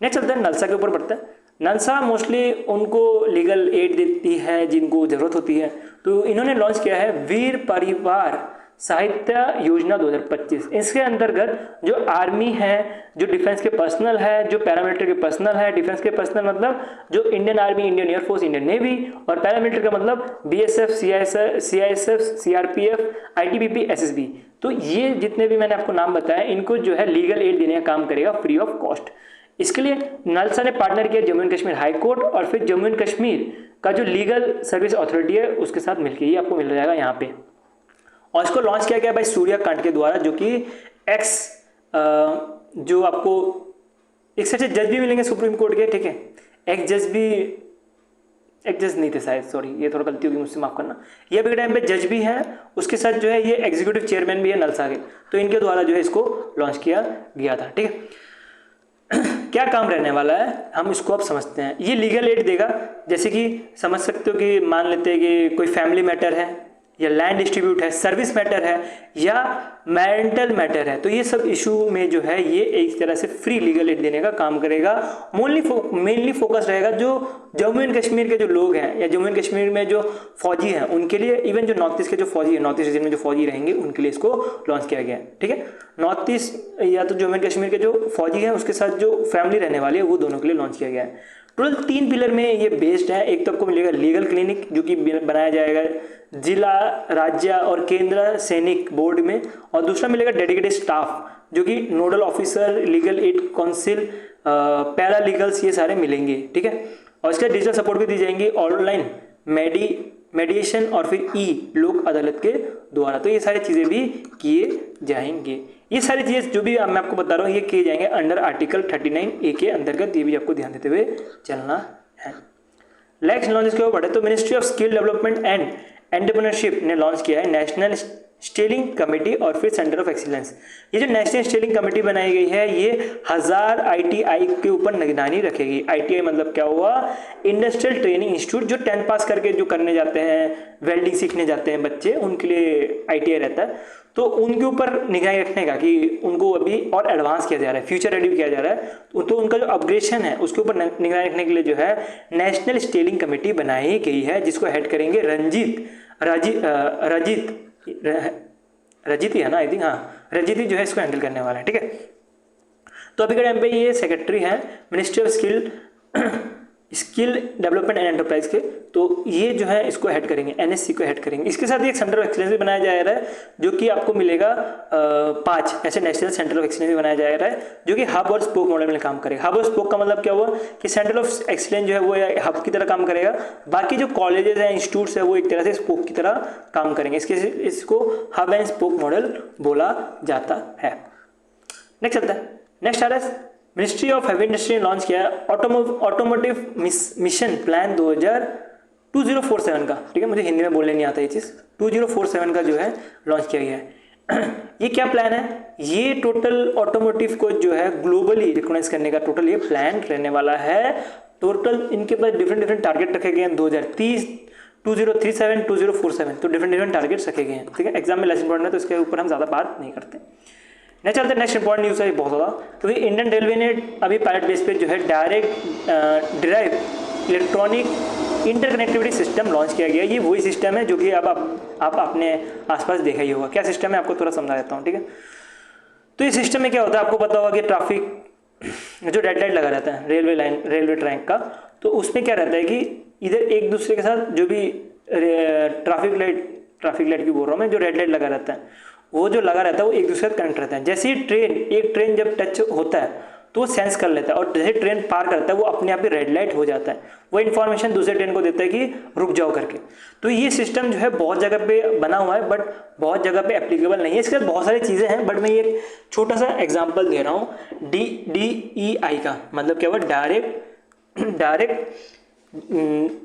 नेक्स्ट चलते हैं नलसा के ऊपर बढ़ते हैं। नलसा मोस्टली उनको लीगल एड देती है जिनको ज़रूरत होती है। तो इन्होंने लॉन्च किया है वीर परिवार साहित्य योजना 2025। इसके अंतर्गत जो आर्मी है, जो डिफेंस के पर्सनल है, जो पैरामिलिट्री के पर्सनल है, डिफेंस के पर्सनल मतलब जो Indian army, Indian air force, Indian navy, और पैरामिलिट्री का मतलब BSF, CISF, CRPF, ITBP, SSB। तो ये जितने भी मैंने आपको नाम बताया इनको जो है लीगल एड देने का काम करेगा फ्री ऑफ कॉस्ट। इसके लिए नलसा ने पार्टनर किया Jammu and Kashmir high court और फिर जम्मू एंड कश्मीर का जो लीगल सर्विस अथॉरिटी है उसके साथ मिलकर ये आपको मिल जाएगा यहाँ पे। और इसको लॉन्च किया गया भाई सूर्यकांत के द्वारा, जो कि जो आपको एक से जज भी मिलेंगे सुप्रीम कोर्ट के, ठीक है। एक जज नहीं थे शायद, सॉरी ये थोड़ा गलती होगी मुझसे, माफ करना। ये अभी के टाइम पे जज भी हैं, उसके साथ जो है ये एग्जीक्यूटिव चेयरमैन भी है नलसा के, तो इनके द्वारा जो है इसको लॉन्च किया गया था, ठीक है। क्या काम रहने वाला है हम इसको अब समझते हैं। ये लीगल एड देगा, जैसे कि समझ सकते हो कि मान लेते हैं कि कोई फैमिली मैटर है या लैंड डिस्ट्रीब्यूट है, सर्विस मैटर है या मैरिटल मैटर है, तो ये सब इशू में जो है ये एक तरह से फ्री लीगल एड देने का काम करेगा। मेनली फोकस रहेगा जो जम्मू एंड कश्मीर के जो लोग हैं या जम्मू एंड कश्मीर में जो फौजी हैं उनके लिए, इवन जो नॉर्थ ईस्ट के जो फौजी है, नॉर्थ ईस्ट रीजन में जो फौजी रहेंगे उनके लिए इसको लॉन्च किया गया है। ठीक है, नॉर्थ ईस्ट या तो जम्मू एंड कश्मीर के जो फौजी हैं उसके साथ जो फैमिली रहने वाली है वो दोनों के लिए लॉन्च किया गया है। टोटल 3 पिलर में ये बेस्ड है। एक तो आपको मिलेगा लीगल क्लिनिक जो कि बनाया जाएगा जिला, राज्य और केंद्र सैनिक बोर्ड में, और दूसरा मिलेगा डेडिकेटेड स्टाफ जो कि nodal officer, legal aid council, para legals, ये सारे मिलेंगे। ठीक है, और इसका डिजिटल सपोर्ट भी दी जाएंगी ऑनलाइन मेडिएशन और फिर ई लोक अदालत के द्वारा। तो ये सारी चीज़ें भी किए जाएंगे। ये सारी चीज़ें जो भी मैं आपको बता रहा हूँ ये किए जाएंगे अंडर आर्टिकल 39A के अंतर्गत। ये भी आपको ध्यान देते हुए चलना है। नेक्स्ट लॉन्च के ऊपर बढ़े तो ministry of skill development and entrepreneurship ने लॉन्च किया है नेशनल स्टेलिंग कमेटी और फिर सेंटर ऑफ एक्सीलेंस। ये जो नेशनल स्टेलिंग कमेटी बनाई गई है ये 1000 ITI के ऊपर निगरानी रखेगी। ITI मतलब क्या हुआ, इंडस्ट्रियल ट्रेनिंग इंस्टीट्यूट, जो 10th पास करके जो करने जाते हैं, वेल्डिंग सीखने जाते हैं बच्चे, उनके लिए ITI रहता है। तो उनके ऊपर निगरानी रखने का कि उनको अभी और एडवांस किया जा रहा है, फ्यूचर रेडी किया जा रहा है, तो उनका जो अपग्रेडेशन है उसके ऊपर निगरानी रखने के लिए जो है नेशनल स्टेलिंग कमेटी बनाई गई है, जिसको हेड करेंगे रजित ही है ना, आई थिंक, हाँ रजित ही जो है इसको हैंडल करने वाला है। ठीक है, तो अभी के टाइम पे ये सेक्रेटरी है ministry of skill development and enterprise के, तो ये जो है इसको हेड करेंगे, NSC को हेड करेंगे। इसके साथ एक सेंटर ऑफ एक्सीलेंस भी बनाया जा रहा है जो कि आपको मिलेगा 5 ऐसे नेशनल सेंटर ऑफ एक्सीलेंस भी बनाया जा रहा है जो कि हब और स्पोक मॉडल में काम करेगा। हब और स्पोक का मतलब क्या हुआ कि सेंटर ऑफ एक्सीलेंस जो है वो हब की तरह काम करेगा, बाकी जो कॉलेजेस हैं, इंस्टीट्यूट्स है, वो एक तरह से स्पोक की तरह काम करेंगे। इसको हब एंड स्पोक मॉडल बोला जाता है। नेक्स्ट चलता है, नेक्स्ट आ रहा है मिनिस्ट्री ऑफ हेवी इंडस्ट्री ने लॉन्च किया है ऑटोमोटिव मिशन प्लान 2047 का। ठीक है, मुझे हिंदी में बोलने नहीं आता ये चीज़। 2047 का जो है लॉन्च किया गया है। ये क्या प्लान है, ये टोटल ऑटोमोटिव को जो है ग्लोबली रिकॉग्नाइज करने का टोटल ये प्लान रहने वाला है। टोटल इनके पास डिफरेंट टारगेट रखे गए हैं 2030, 2037, 2047, तो डिफरेंट टारगेट्स रखे गए हैं। ठीक है, एग्जाम में लेसन इंपॉर्टेंट है तो इसके ऊपर हम ज़्यादा बात नहीं करते। नेक्स्ट चलते हैं, नेक्स्ट इंपॉर्टेंट न्यूज़ है बहुत ज़्यादा, क्योंकि इंडियन रेलवे ने अभी पायलट बेस पे जो है direct drive electronic interconnectivity system launch किया गया। ये वही सिस्टम है जो कि अब आप अपने आसपास देखा ही होगा। क्या सिस्टम है आपको थोड़ा समझा देता हूँ। ठीक है, तो ये सिस्टम में क्या होता है आपको पता होगा कि ट्रैफिक जो रेड लाइट लगा रहता है रेलवे ट्रैक का, तो उसमें क्या रहता है कि इधर एक दूसरे के साथ जो भी ट्रैफिक लाइट की बोल रहा हूँ मैं, जो रेड लाइट लगा रहता है वो जो लगा रहता है वो एक दूसरे से कनेक्ट रहता है। जैसे ही एक ट्रेन जब टच होता है तो वो सेंस कर लेता है, और जैसे ट्रेन पार करता है वो अपने आप ही रेड लाइट हो जाता है, वो इन्फॉर्मेशन दूसरे ट्रेन को देता है कि रुक जाओ करके। तो ये सिस्टम जो है बहुत जगह पे बना हुआ है, बट बहुत जगह पे एप्लीकेबल नहीं है। इसके साथ बहुत सारी चीज़ें हैं, बट मैं ये एक छोटा सा एग्जाम्पल दे रहा हूँ। DEI का मतलब क्या हुआ, डायरेक्ट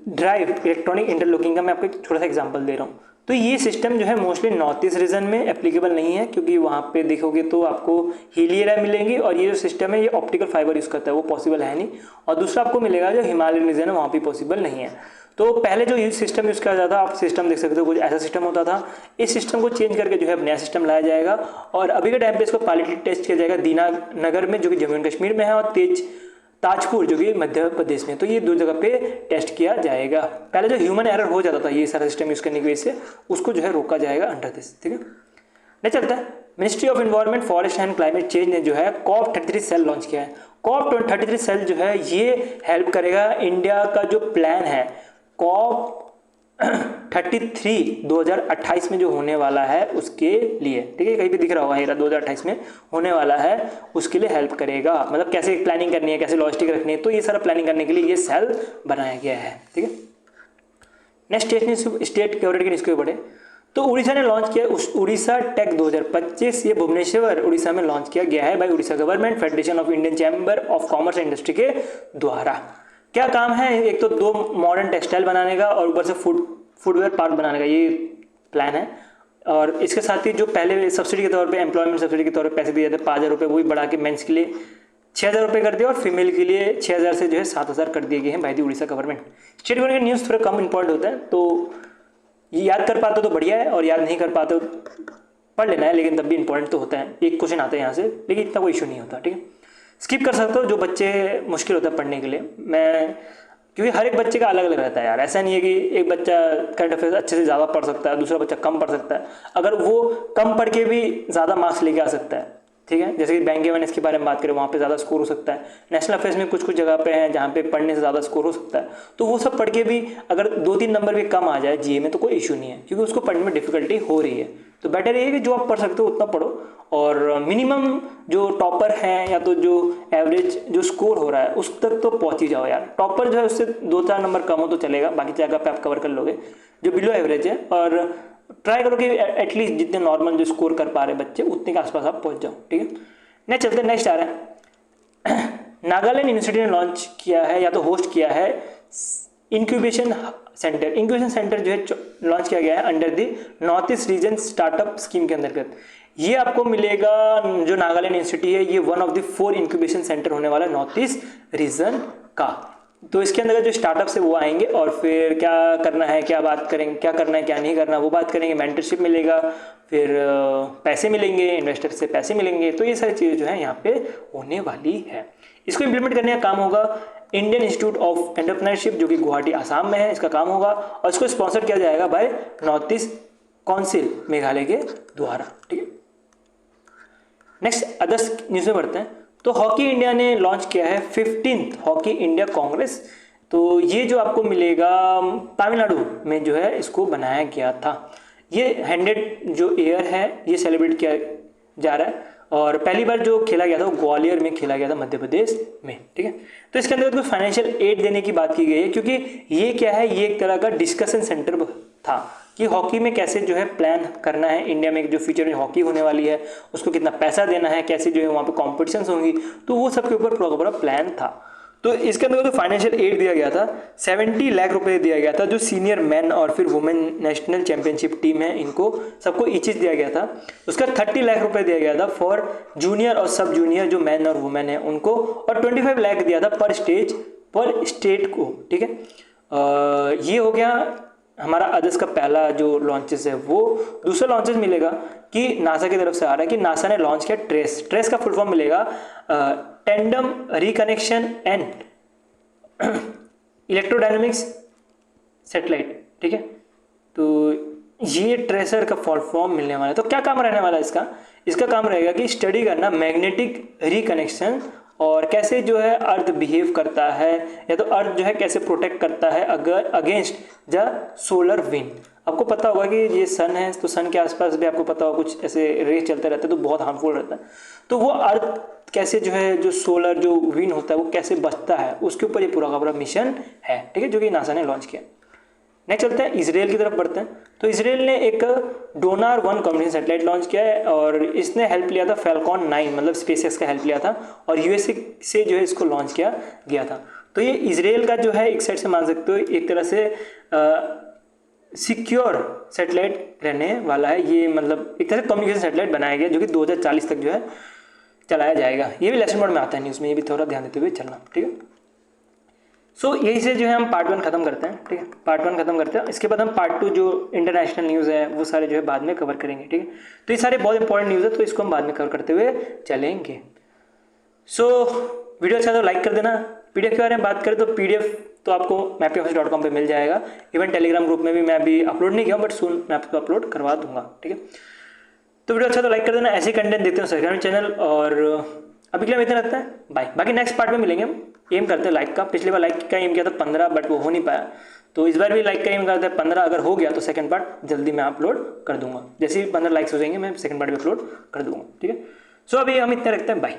ड्राइव इलेक्ट्रॉनिक इंटरलॉकिंग का मैं आपको एक छोटा सा एग्जांपल दे रहा हूँ। तो ये सिस्टम जो है मोस्टली नॉर्थ ईस्ट रीजन में एप्लीकेबल नहीं है, क्योंकि वहाँ पे देखोगे तो आपको हीली एरिया मिलेंगी, और ये जो सिस्टम है ये ऑप्टिकल फाइबर यूज़ करता है, वो पॉसिबल है नहीं। और दूसरा आपको मिलेगा जो हिमालयन रीजन है वहाँ पे पॉसिबल नहीं है। तो पहले जो सिस्टम यूज़ किया जाता था, आप सिस्टम देख सकते हो कुछ ऐसा सिस्टम होता था। इस सिस्टम को चेंज करके जो है नया सिस्टम लाया जाएगा, और अभी के टाइम पे इसको पायलट टेस्ट किया जाएगा दीनानगर में जो कि जम्मू एंड कश्मीर में है, और ताजपुर जो कि मध्य प्रदेश में। तो ये 2 जगह पे टेस्ट किया जाएगा। पहले जो ह्यूमन एरर हो जाता था ये सारा सिस्टम यूज़ करने की वजह से, उसको जो है रोका जाएगा अंडर दिस। ठीक है, नहीं चलता है, ministry of environment, forest and climate change ने जो है COP33 सेल लॉन्च किया है। COP33 सेल जो है ये हेल्प करेगा इंडिया का जो प्लान है COP33 2028 में जो होने वाला है उसके लिए। ठीक है, कहीं भी दिख रहा होगा हेरा 2028 में होने वाला है, उसके लिए हेल्प करेगा। मतलब कैसे प्लानिंग करनी है, कैसे लॉजिस्टिक रखनी है, तो ये सारा प्लानिंग करने के लिए ये सेल बनाया गया है। ठीक है, नेक्स्ट स्टेट कवरेज के न्यूज़ के बढ़े तो उड़ीसा ने लॉन्च किया उड़ीसा टेक 2025। ये भुवनेश्वर उड़ीसा में लॉन्च किया गया है by Orissa government, federation of Indian chamber of commerce and industry के द्वारा। क्या काम है, एक तो 2 मॉडर्न टेक्सटाइल बनाने का और ऊपर से फूडवेयर पार्क बनाने का ये प्लान है। और इसके साथ ही जो पहले सब्सिडी के तौर पे एम्प्लॉयमेंट सब्सिडी के तौर पे पैसे दिए जाते हैं 5,000 रुपये, वही बढ़ा के मेंस के लिए 6,000 रुपये कर दिया, और फीमेल के लिए 6,000 से जो है 7,000 कर दिए गए हैं by the Orissa government. State government के न्यूज़ थोड़ा कम इंपॉर्टेंट होता है, तो ये याद कर पाते हो तो बढ़िया है, और याद नहीं कर पाते हो पढ़ लेना है, लेकिन तब भी इंपॉर्टेंट तो होता है, एक क्वेश्चन आता है यहाँ से, लेकिन इतना कोई इशू नहीं होता, ठीक है। स्किप कर सकते हो जो बच्चे मुश्किल होता है पढ़ने के लिए, मैं क्योंकि हर एक बच्चे का अलग अलग रहता है यार, ऐसा नहीं है कि एक बच्चा करंट अफेयर्स अच्छे से ज़्यादा पढ़ सकता है, दूसरा बच्चा कम पढ़ सकता है, अगर वो कम पढ़ के भी ज़्यादा मार्क्स लेके आ सकता है, ठीक है। जैसे कि बैंक अवेयरनेस के बारे में बात करें, वहाँ पे ज़्यादा स्कोर हो सकता है। नेशनल अफेयर्स में कुछ कुछ जगह पे हैं जहाँ पे पढ़ने से ज़्यादा स्कोर हो सकता है, तो वो सब पढ़ के भी अगर 2-3 नंबर भी कम आ जाए जीए में तो कोई इशू नहीं है, क्योंकि उसको पढ़ने में डिफिकल्टी हो रही है। तो बेटर ये है कि जो आप पढ़ सकते हो उतना पढ़ो, और मिनिमम जो टॉपर हैं या तो जो एवरेज जो स्कोर हो रहा है उस तक तो पहुँच ही जाओ यार। टॉपर जो है उससे 2-4 नंबर कम हो तो चलेगा, बाकी जगह पे आप कवर कर लोगे। जो बिलो एवरेज है, और ट्राई करो कि एटलीस्ट जितने नॉर्मल जो स्कोर कर पा रहे बच्चे उतने के आसपास आप पहुँच जाओ, ठीक है। नेक्स्ट चलते हैं, नेक्स्ट आ रहा है नागालैंड यूनिवर्सिटी ने लॉन्च किया है या तो होस्ट किया है इंक्यूबेशन सेंटर। इंक्यूबेशन सेंटर जो है लॉन्च किया गया है under the north east region startup scheme के अंतर्गत। ये आपको मिलेगा, जो नागालैंड यूनिवर्सिटी है ये one of the 4 incubation centre होने वाला है नॉर्थ ईस्ट रीजन का। तो इसके अंदर जो स्टार्टअप्स है वो आएंगे, और फिर क्या करना है, क्या बात करेंगे, क्या करना है क्या नहीं करना वो बात करेंगे, मेंटरशिप मिलेगा, फिर पैसे मिलेंगे, इन्वेस्टर से पैसे मिलेंगे। तो ये सारी चीज़ें जो है यहाँ पे होने वाली है। इसको इम्प्लीमेंट करने का काम होगा इंडियन इंस्टीट्यूट ऑफ एंटरप्रेन्योरशिप जो कि गुवाहाटी आसाम में है, इसका काम होगा, और इसको स्पॉन्सर किया जाएगा by North East council Meghalaya के द्वारा, ठीक है। नेक्स्ट अदर्स न्यूज़ में बढ़ते हैं। तो हॉकी इंडिया ने लॉन्च किया है 15th हॉकी इंडिया कांग्रेस। तो ये जो आपको मिलेगा तमिलनाडु में जो है इसको बनाया गया था। ये 100 जो ईयर है ये सेलिब्रेट किया जा रहा है, और पहली बार जो खेला गया था वो ग्वालियर में खेला गया था, मध्य प्रदेश में, ठीक है। तो इसके अंदर कुछ फाइनेंशियल एड देने की बात की गई है, क्योंकि ये क्या है, ये एक तरह का डिस्कशन सेंटर था कि हॉकी में कैसे जो है प्लान करना है, इंडिया में जो फ्यूचर में हॉकी होने वाली है उसको कितना पैसा देना है, कैसे जो है वहाँ पे कॉम्पिटिशन्स होंगी, तो वो सबके ऊपर पूरा प्लान था। तो इसके अंदर जो फाइनेंशियल एड दिया गया था 70 लाख रुपए दिया गया था, जो सीनियर मैन और फिर वुमेन नेशनल चैंपियनशिप टीम है इनको सबको ईच दिया गया था। उसका 30 लाख रुपए दिया गया था फॉर जूनियर और सब जूनियर जो मैन और वुमेन है उनको, और 25 लाख दिया था पर स्टेट को, ठीक है। ये हो गया हमारा अदर्स का पहला जो लॉन्चेस है वो। दूसरा लॉन्चेस मिलेगा कि नासा की तरफ से आ रहा है कि नासा ने लॉन्च किया ट्रेस का फुल फॉर्म मिलेगा tandem reconnection and electrodynamics satellite, ठीक है। तो ये ट्रेसर का फुल फॉर्म मिलने वाला है। तो क्या काम रहने वाला है इसका काम रहेगा कि स्टडी करना मैग्नेटिक रिकनेक्शन, और कैसे जो है अर्थ बिहेव करता है, या तो अर्थ जो है कैसे प्रोटेक्ट करता है अगर अगेंस्ट द सोलर विंड। आपको पता होगा कि ये सन है, तो सन के आसपास भी आपको पता होगा कुछ ऐसे रेस चलते रहते हैं तो बहुत हार्मफुल रहता है। तो वो अर्थ कैसे जो है जो सोलर जो विंड होता है वो कैसे बचता है, उसके ऊपर ये पूरा मिशन है, ठीक है, जो कि नासा ने लॉन्च किया। नेक्स्ट चलते हैं, इसराइल की तरफ बढ़ते हैं। तो इसराइल ने एक डोनार 1 कम्युनिकेशन सैटेलाइट लॉन्च किया है, और इसने हेल्प लिया था फैल्कॉन 9 मतलब स्पेसएक्स का हेल्प लिया था, और यूएसए से जो है इसको लॉन्च किया गया था। तो ये इसराइल का जो है एक साइड से मान सकते हो एक तरह से सिक्योर सैटेलाइट रहने वाला है। ये मतलब एक तरह से कम्युनिकेशन सैटेलाइट बनाया गया जो कि 2040 तक जो है चलाया जाएगा। ये भी लेसन मोड में आता है न्यूज़ में, ये भी थोड़ा ध्यान देते हुए चलना, ठीक है। सो यही से जो है हम पार्ट 1 खत्म करते हैं, ठीक है। पार्ट 1 खत्म करते हैं, इसके बाद हम पार्ट 2 जो इंटरनेशनल न्यूज़ है वो सारे जो है बाद में कवर करेंगे, ठीक है। तो ये सारे बहुत इंपॉर्टेंट न्यूज़ है, तो इसको हम बाद में कवर करते हुए चलेंगे। सो वीडियो अच्छा तो लाइक कर देना। पीडीएफ के बारे में बात करें तो पीडीएफ तो आपको mappyoffice.com पे मिल जाएगा। इवन टेलीग्राम ग्रुप में भी मैं अभी अपलोड नहीं किया हूँ, बट सून मैं आपको अपलोड करवा दूंगा, ठीक है। तो वीडियो अच्छा तो लाइक कर देना, ऐसे कंटेंट देखते हो सब्सक्राइब चैनल, और अभी के लिए इतना रहता है, बाय। बाकी नेक्स्ट पार्ट में मिलेंगे हम। एम करते हैं लाइक का, पिछली बार लाइक का एम किया था 15 बट वो हो नहीं पाया, तो इस बार भी लाइक का एम करते हैं 15। अगर हो गया तो सेकंड पार्ट जल्दी मैं अपलोड कर दूंगा, जैसे ही 15 लाइक्स हो जाएंगे मैं सेकंड पार्ट भी अपलोड कर दूंगा, ठीक है। सो अभी हम इतने रखते हैं, बाय।